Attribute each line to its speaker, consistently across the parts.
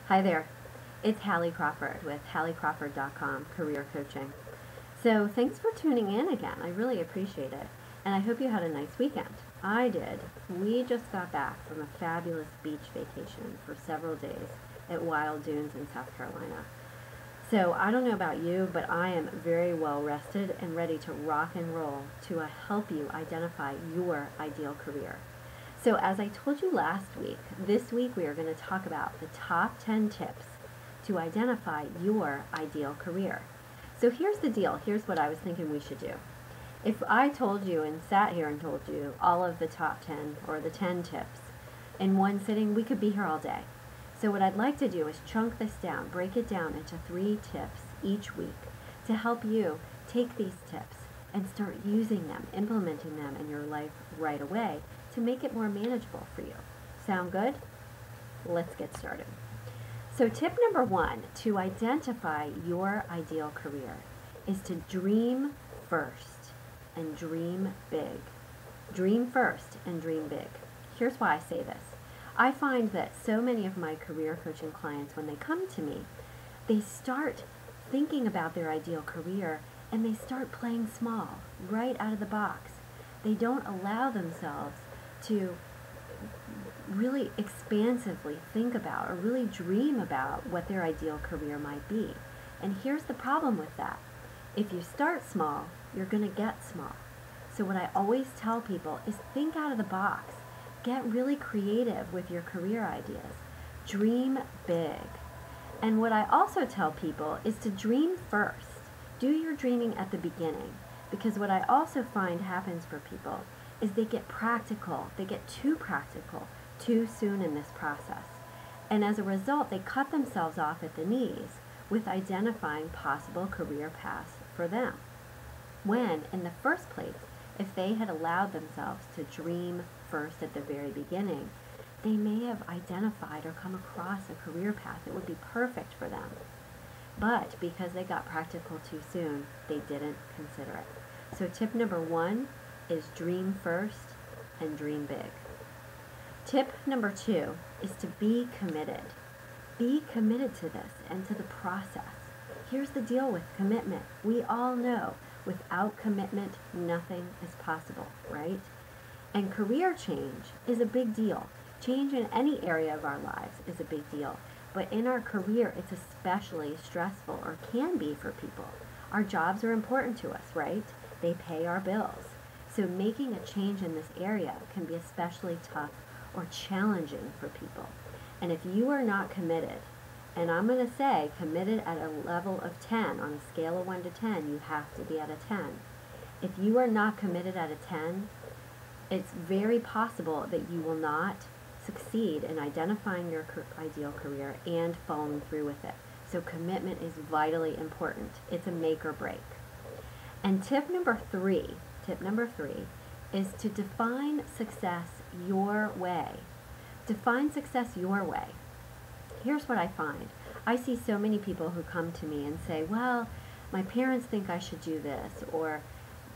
Speaker 1: Hi there, it's Hallie Crawford with HallieCrawford.com Career Coaching. So thanks for tuning in again. I really appreciate it. And I hope you had a nice weekend. I did. We just got back from a fabulous beach vacation for several days at Wild Dunes in South Carolina. So I don't know about you, but I am very well rested and ready to rock and roll to help you identify your ideal career. So as I told you last week, this week we are going to talk about the top 10 tips to identify your ideal career. So here's the deal. Here's what I was thinking we should do. If I told you and sat here and told you all of the top 10 or the 10 tips in one sitting, we could be here all day. So what I'd like to do is chunk this down, break it down into 3 tips each week to help you take these tips and start using them, implementing them in your life right away to make it more manageable for you. Sound good? Let's get started. So tip number 1 to identify your ideal career is to dream first and dream big. Dream first and dream big. Here's why I say this. I find that so many of my career coaching clients, when they come to me, they start thinking about their ideal career and they start playing small right out of the box. They don't allow themselves to really expansively think about or really dream about what their ideal career might be. And here's the problem with that. If you start small, you're going to get small. So what I always tell people is think out of the box. Get really creative with your career ideas. Dream big. And what I also tell people is to dream first. Do your dreaming at the beginning. Because what I also find happens for people is they get practical. They get too practical too soon in this process. And as a result, they cut themselves off at the knees with identifying possible career paths for them. When, in the first place, if they had allowed themselves to dream first at the very beginning, they may have identified or come across a career path that would be perfect for them. But because they got practical too soon, they didn't consider it. So tip number 1 is dream first and dream big. Tip number 2 is to be committed. Be committed to this and to the process. Here's the deal with commitment. We all know without commitment, nothing is possible, right? And career change is a big deal. Change in any area of our lives is a big deal. But in our career, it's especially stressful, or can be for people. Our jobs are important to us, right? They pay our bills. So making a change in this area can be especially tough or challenging for people. And if you are not committed, and I'm going to say committed at a level of 10, on a scale of 1 to 10, you have to be at a 10. If you are not committed at a 10, it's very possible that you will not succeed in identifying your ideal career and following through with it. So commitment is vitally important. It's a make or break. And tip number 3 is to define success your way. Define success your way. Here's what I find. I see so many people who come to me and say, well, my parents think I should do this, or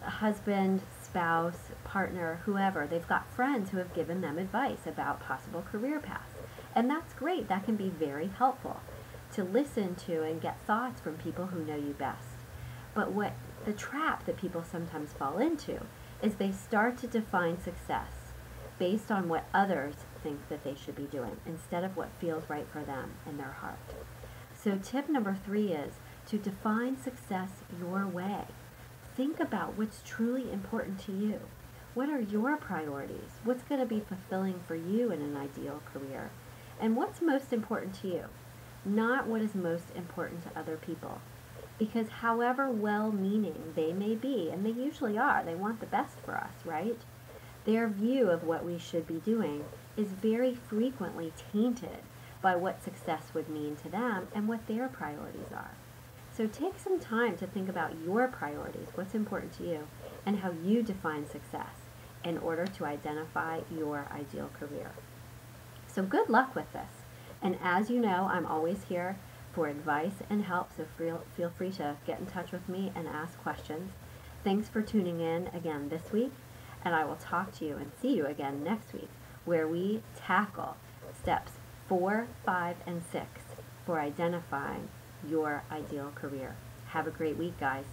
Speaker 1: a husband, spouse, partner, whoever. They've got friends who have given them advice about possible career paths. And that's great. That can be very helpful to listen to and get thoughts from people who know you best. But what the trap that people sometimes fall into is they start to define success based on what others think that they should be doing instead of what feels right for them in their heart. So tip number 3 is to define success your way. Think about what's truly important to you. What are your priorities? What's going to be fulfilling for you in an ideal career? And what's most important to you? Not what is most important to other people. Because however well-meaning they may be, and they usually are, they want the best for us, right? Their view of what we should be doing is very frequently tainted by what success would mean to them and what their priorities are. So take some time to think about your priorities, what's important to you, and how you define success in order to identify your ideal career. So good luck with this. And as you know, I'm always here for advice and help, so feel free to get in touch with me and ask questions. Thanks for tuning in again this week, and I will talk to you and see you again next week, where we tackle steps 4, 5, and 6 for identifying your ideal career. Have a great week, guys.